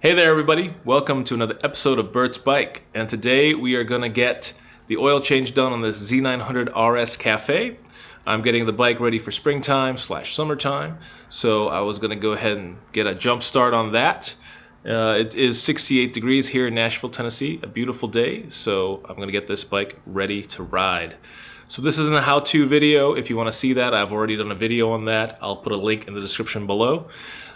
Hey there everybody, welcome to another episode of Bert's Bike, and today we are going to get the oil change done on this Z900RS Cafe. I'm getting the bike ready for springtime / summertime, so I was going to go ahead and get a jump start on that. It is 68 degrees here in Nashville, Tennessee, a beautiful day, so I'm going to get this bike ready to ride. So this isn't a how-to video. If you want to see that, I've already done a video on that. I'll put a link in the description below.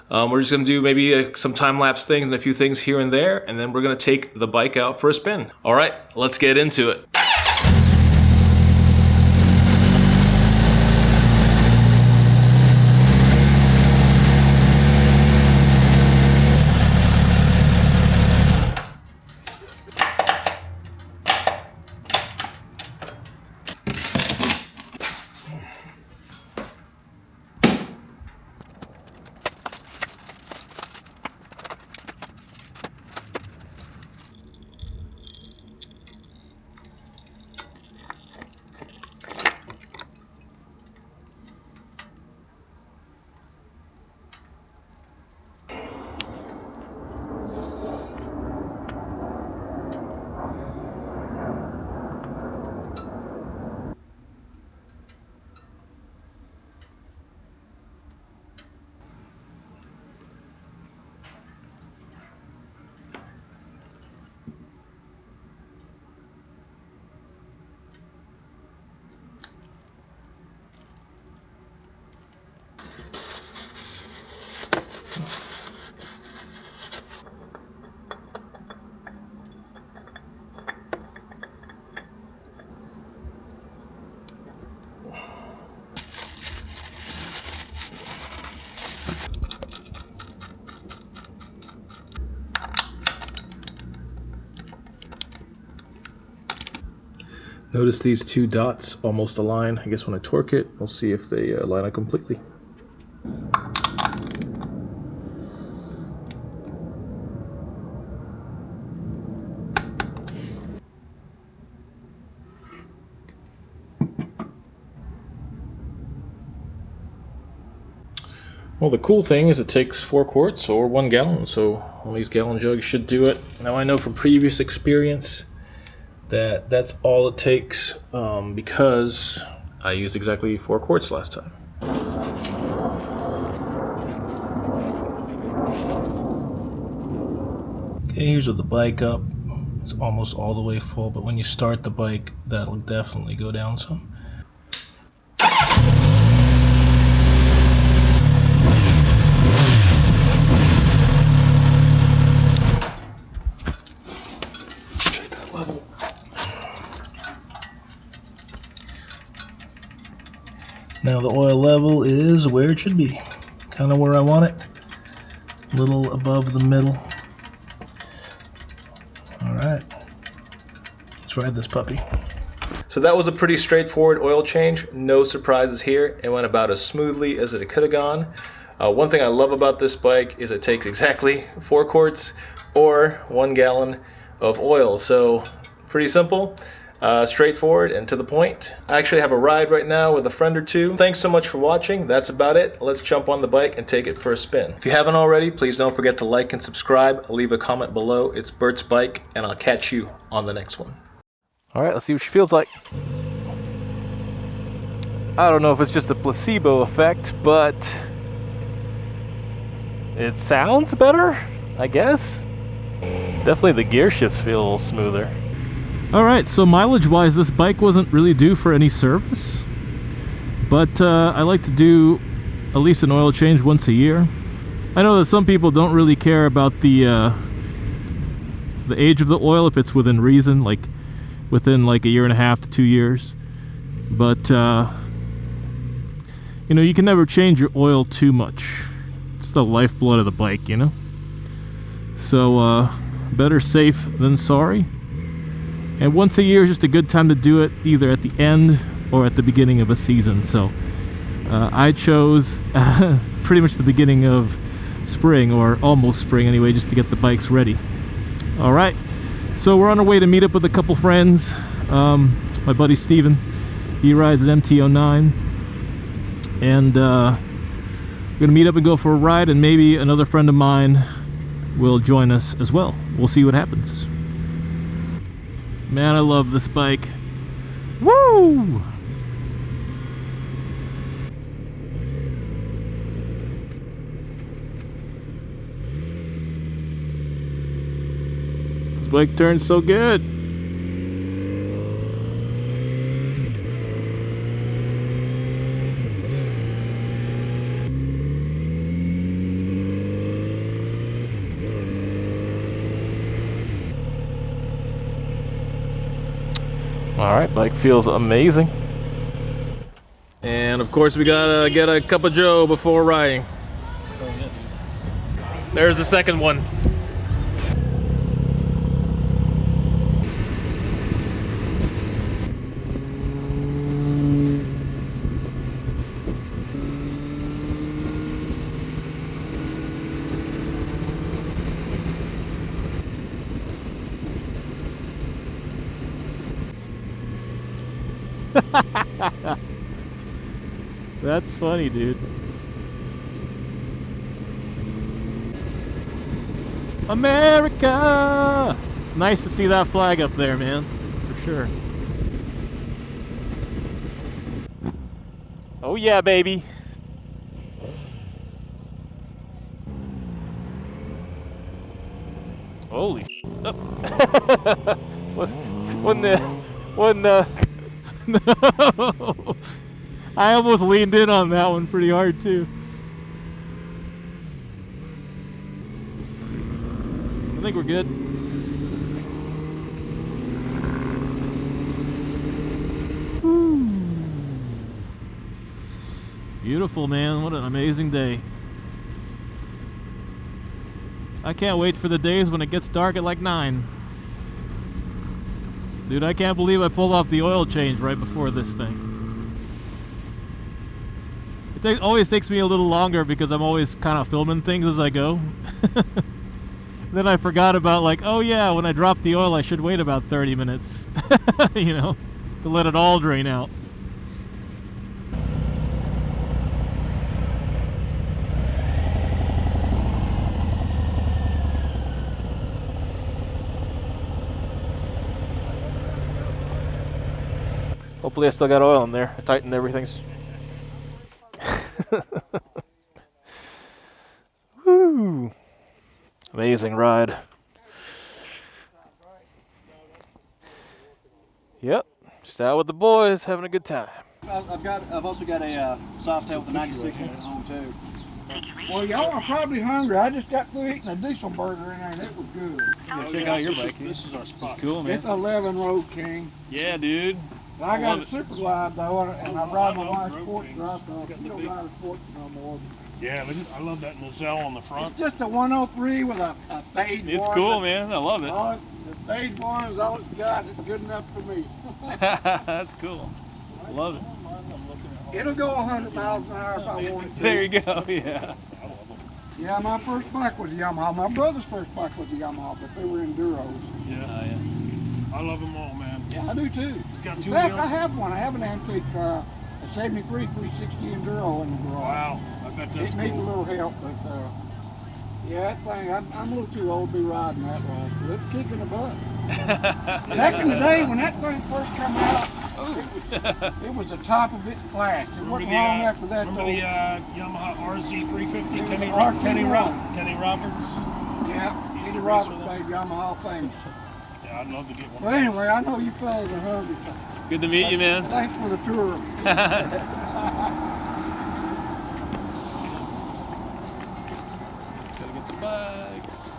We're just going to do maybe some time-lapse things and a few things here and there, and then we're going to take the bike out for a spin. All right, let's get into it. Notice these two dots almost align. I guess when I torque it, we'll see if they line up completely. Well, the cool thing is it takes 4 quarts or 1 gallon, so one of these gallon jugs should do it. Now I know from previous experience that's all it takes because I used exactly 4 quarts last time. Okay, here's with the bike up. It's almost all the way full, but when you start the bike, that'll definitely go down some. Now the oil level is where it should be, kind of where I want it, a little above the middle. Alright, let's ride this puppy. So that was a pretty straightforward oil change, no surprises here. It went about as smoothly as it could have gone. One thing I love about this bike is it takes exactly 4 quarts or 1 gallon of oil, so pretty simple. Straightforward and to the point. I actually have a ride right now with a friend or two. Thanks so much for watching. That's about it. Let's jump on the bike and take it for a spin. If you haven't already, please don't forget to like and subscribe. Leave a comment below. It's Bert's Bike, and I'll catch you on the next one. All right, let's see what she feels like. I don't know if it's just a placebo effect, but it sounds better, I guess. Definitely the gear shifts feel a little smoother. Alright, so mileage-wise, this bike wasn't really due for any service, but I like to do at least an oil change once a year. I know that some people don't really care about the age of the oil if it's within reason, like within like 1.5 to 2 years, but you know, you can never change your oil too much. It's the lifeblood of the bike, you know? So better safe than sorry. And once a year is just a good time to do it, either at the end or at the beginning of a season. So I chose pretty much the beginning of spring, or almost spring anyway, just to get the bikes ready. All right, so we're on our way to meet up with a couple friends. My buddy Steven, he rides an MT-09, and we're gonna meet up and go for a ride, and maybe another friend of mine will join us as well. We'll see what happens. Man, I love this bike. Woo! This bike turns so good. Alright, bike feels amazing. And of course we gotta get a cup of joe before riding. There's the second one. That's funny, dude. America! It's nice to see that flag up there, man. For sure. Oh yeah, baby. Holy oh. No. I almost leaned in on that one pretty hard too. I think we're good. Woo. Beautiful, man. What an amazing day. I can't wait for the days when it gets dark at like 9. Dude, I can't believe I pulled off the oil change right before this thing. It always takes me a little longer because I'm always kind of filming things as I go. Then I forgot about, like, oh yeah, when I drop the oil I should wait about 30 minutes, you know, to let it all drain out. Hopefully I still got oil in there. I tightened everything. Woo! Amazing ride. Yep, just out with the boys, having a good time. I've also got a soft tail with a 96 in it at home too. Well, y'all are probably hungry. I just got through eating a diesel burger in there and it was good. Yeah, check out your bike. This is our spot. It's cool, man. It's 11 Road King. Yeah, dude. I got a super glide though, and I ride my wife's sports drive, so you don't ride a sports no more. Yeah, I love that nozelle on the front. It's just a 103 with a stage one. It's cool, man. I love it. The stage one is all it's got. It's good enough for me. That's cool. I love it. It'll go 100 miles an hour if I want it to. There you go, yeah. Yeah, my first bike was a Yamaha. My brother's first bike was a Yamaha, but they were Enduros. Yeah. I love them all, man. Yeah, I do too. It's got In two fact, wheels. I have one. I have an antique, a 73 360 Enduro in the garage. Wow, I bet that's It needs a cool. little help, but yeah, that thing, I'm a little too old to be riding that ride, but it's kicking the butt. Back in the day when that thing first came out, it was the top of its class. It wasn't long after that. Remember the Yamaha RZ350 It was Kenny the RT1. Roberts? Yeah, Kenny Roberts made Yamaha famous. Yeah, I'd love to get one. But anyway, I know you fellas are hungry. So Good to meet you, man. thanks for the tour. Gotta get the bikes.